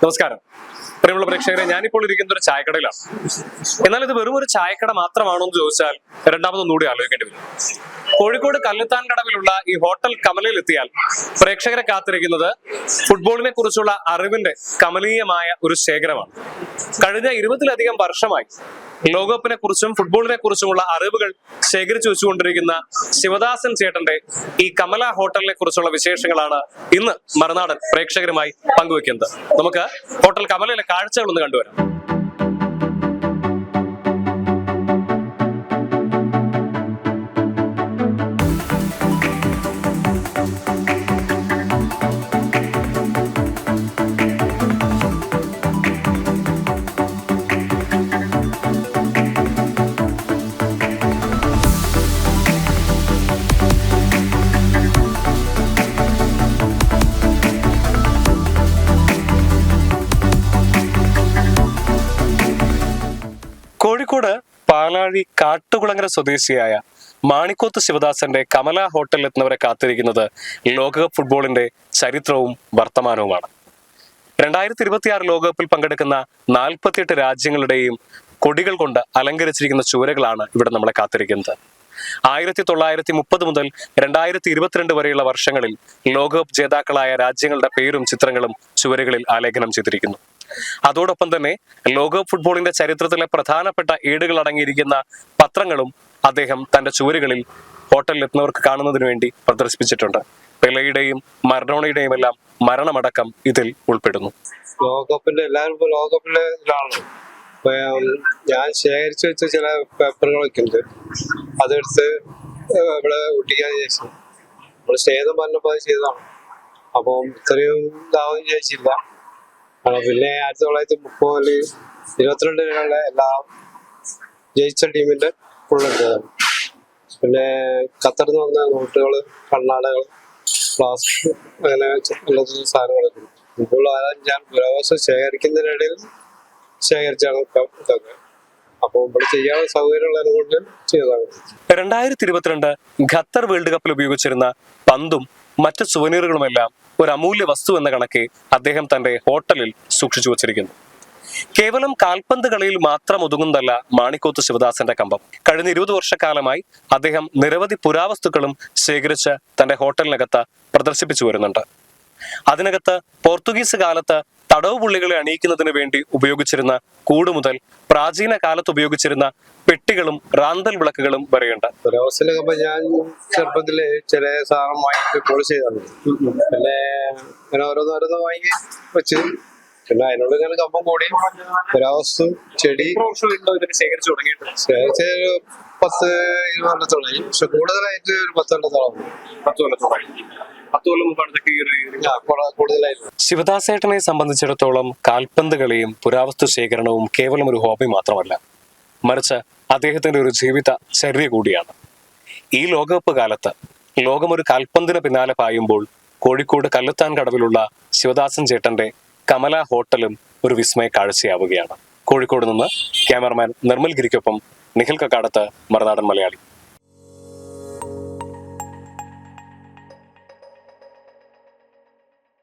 നമസ്കാരം പ്രിയമുള്ള പ്രേക്ഷകരെ, ഞാനിപ്പോൾ ഇരിക്കുന്ന ഒരു ചായക്കടയിലാണ്. എന്നാൽ ഇത് വെറും ഒരു ചായക്കട മാത്രമാണോ എന്ന് ചോദിച്ചാൽ രണ്ടാമതൊന്നുകൂടി ആലോചിക്കേണ്ടി വരും. കോഴിക്കോട് കല്ലുത്താൻ കടവിലുള്ള ഈ ഹോട്ടൽ കമലയിൽ എത്തിയാൽ പ്രേക്ഷകരെ കാത്തിരിക്കുന്നത് ഫുട്ബോളിനെ കുറിച്ചുള്ള അറിവിന്റെ കമനീയമായ ഒരു ശേഖരമാണ്. കഴിഞ്ഞ 20-ലധികം വർഷമായി ലോകകപ്പിനെ കുറിച്ചും ഫുട്ബോളിനെ കുറിച്ചുമുള്ള അറിവുകൾ ശേഖരിച്ചു വെച്ചുകൊണ്ടിരിക്കുന്ന ശിവദാസൻ ചേട്ടന്റെ ഈ കമല ഹോട്ടലിനെ കുറിച്ചുള്ള വിശേഷങ്ങളാണ് ഇന്ന് മറുനാടൻ പ്രേക്ഷകരുമായി പങ്കുവെക്കുന്നത്. നമുക്ക് ഹോട്ടൽ കമലയിലെ കാഴ്ചകളൊന്ന് കണ്ടുവരാം. കോഴിക്കോട് പാലാഴി കാട്ടുകുളങ്ങര സ്വദേശിയായ മാണിക്കോത്ത് ശിവദാസന്റെ കമല ഹോട്ടലിൽ എത്തുന്നവരെ കാത്തിരിക്കുന്നത് ലോകകപ്പ് ഫുട്ബോളിന്റെ ചരിത്രവും വർത്തമാനവുമാണ്. 2026 ലോകകപ്പിൽ പങ്കെടുക്കുന്ന 48 രാജ്യങ്ങളുടെയും കൊടികൾ കൊണ്ട് അലങ്കരിച്ചിരിക്കുന്ന ചുവരുകളാണ് ഇവിടെ നമ്മളെ കാത്തിരിക്കുന്നത്. 1930 മുതൽ 2022 വരെയുള്ള വർഷങ്ങളിൽ ലോകകപ്പ് ജേതാക്കളായ രാജ്യങ്ങളുടെ പേരും ചിത്രങ്ങളും ചുവരുകളിൽ ആലേഖനം ചെയ്തിരിക്കുന്നു. അതോടൊപ്പം തന്നെ ലോകകപ്പ് ഫുട്ബോളിന്റെ ചരിത്രത്തിലെ പ്രധാനപ്പെട്ട ഏടുകൾ അടങ്ങിയിരിക്കുന്ന പത്രങ്ങളും അദ്ദേഹം തന്റെ ചുവരുകളിൽ ഹോട്ടലിൽ എത്തുന്നവർക്ക് കാണുന്നതിന് വേണ്ടി പ്രദർശിപ്പിച്ചിട്ടുണ്ട്. പെലെയുടെയും മറഡോണയുടെയും എല്ലാം മരണമടക്കം ഇതിൽ ഉൾപ്പെടുന്നു. ലോകകപ്പിന്റെ എല്ലാവരും ലോകകപ്പിലെ ഇതിലാണ്. ഞാൻ ശേഖരിച്ചു വെച്ച ചില പേപ്പറുകളൊക്കെ ഉണ്ട്. അതെടുത്ത് ഇവിടെ ഒട്ടിക്കാൻ വിചാരിച്ചു. നമ്മള് സ്നേഹം പറഞ്ഞപ്പോ അത് ചെയ്തതാണ്. അപ്പം ഇത്രയും ഇതാവും വിചാരിച്ചില്ല. പിന്നെ 1930 22 എല്ലാ ജയിച്ച ടീമിന്റെ ഫുള്ളെടുത്തതാണ്. പിന്നെ ഖത്തറിൽ നിന്ന് വന്ന നോട്ടുകള്, കണ്ണാടകൾ, പ്ലാസ്റ്റിക്, അങ്ങനെ എല്ലാ സാധനങ്ങളൊക്കെ. ഇപ്പോൾ ഞാൻ പുരാവസ്തു ശേഖരിക്കുന്നതിനിടയിൽ ശേഖരിച്ചാണ് ഇതൊക്കെ. അപ്പൊ ഇവിടെ ചെയ്യാനുള്ള സൗകര്യമുള്ളതിനെ കൊണ്ട് ചെയ്തതാണ്. 2022 ഖത്തർ വേൾഡ് കപ്പിൽ ഉപയോഗിച്ചിരുന്ന പന്തും മറ്റ് സുവനീറുകളുമെല്ലാം ഒരു അമൂല്യ വസ്തു എന്ന കണക്കെ അദ്ദേഹം തന്റെ ഹോട്ടലിൽ സൂക്ഷിച്ചു വച്ചിരിക്കുന്നു. കേവലം കാൽപന്ത് കളിയിൽ മാത്രം ഒതുങ്ങുന്നതല്ല മാണിക്കോത്ത് ശിവദാസന്റെ കമ്പം. കഴിഞ്ഞ 20 വർഷക്കാലമായി അദ്ദേഹം നിരവധി പുരാവസ്തുക്കളും ശേഖരിച്ച് തന്റെ ഹോട്ടലിനകത്ത് പ്രദർശിപ്പിച്ചു വരുന്നുണ്ട്. അതിനകത്ത് പോർത്തുഗീസ് കാലത്ത് തടവ് പുള്ളികളെ അണിയിക്കുന്നതിന് വേണ്ടി ഉപയോഗിച്ചിരുന്ന കൂട് മുതൽ പ്രാചീന കാലത്ത് ഉപയോഗിച്ചിരുന്ന പെട്ടികളും റാന്തൽ വിളക്കുകളും വരെയുണ്ട്. ഞാൻ ചെറുപ്പത്തില് ചില സാധനം വാങ്ങി പോളിഷ് ചെയ്താണ്. പിന്നെ അങ്ങനെ ഓരോന്നോരോന്ന് വാങ്ങി വെച്ച് പിന്നെ അതിനോട് ഇങ്ങനെ കമ്പം കൂടി പുരാവസ്തു ചെടി ശേഖരിച്ചു തുടങ്ങിയിട്ടുണ്ട്. 10-20 കൊല്ലത്തോളായി. പക്ഷെ കൂടുതലായിട്ട് ഒരു 10 കൊല്ലത്തോളായി. ശിവദാസേട്ടനെ സംബന്ധിച്ചിടത്തോളം കാൽപന്ത് കളിയും പുരാവസ്തു ശേഖരണവും കേവലം ഒരു ഹോബി മാത്രമല്ല, മറിച്ച് അദ്ദേഹത്തിന്റെ ഒരു ജീവിത ചര്യ കൂടിയാണ്. ഈ ലോകകപ്പ് കാലത്ത് ലോകം ഒരു കാൽപന്തിന് പിന്നാലെ പായുമ്പോൾ കോഴിക്കോട് കല്ലുത്താൻ കടവിലുള്ള ശിവദാസൻ ചേട്ടന്റെ കമല ഹോട്ടലും ഒരു വിസ്മയ കാഴ്ചയാവുകയാണ്. കോഴിക്കോട് നിന്ന് ക്യാമറമാൻ നിർമ്മൽ ഗിരിക്കൊപ്പം നിഖിൽ കക്കാടത്ത്, മറുനാടൻ മലയാളി.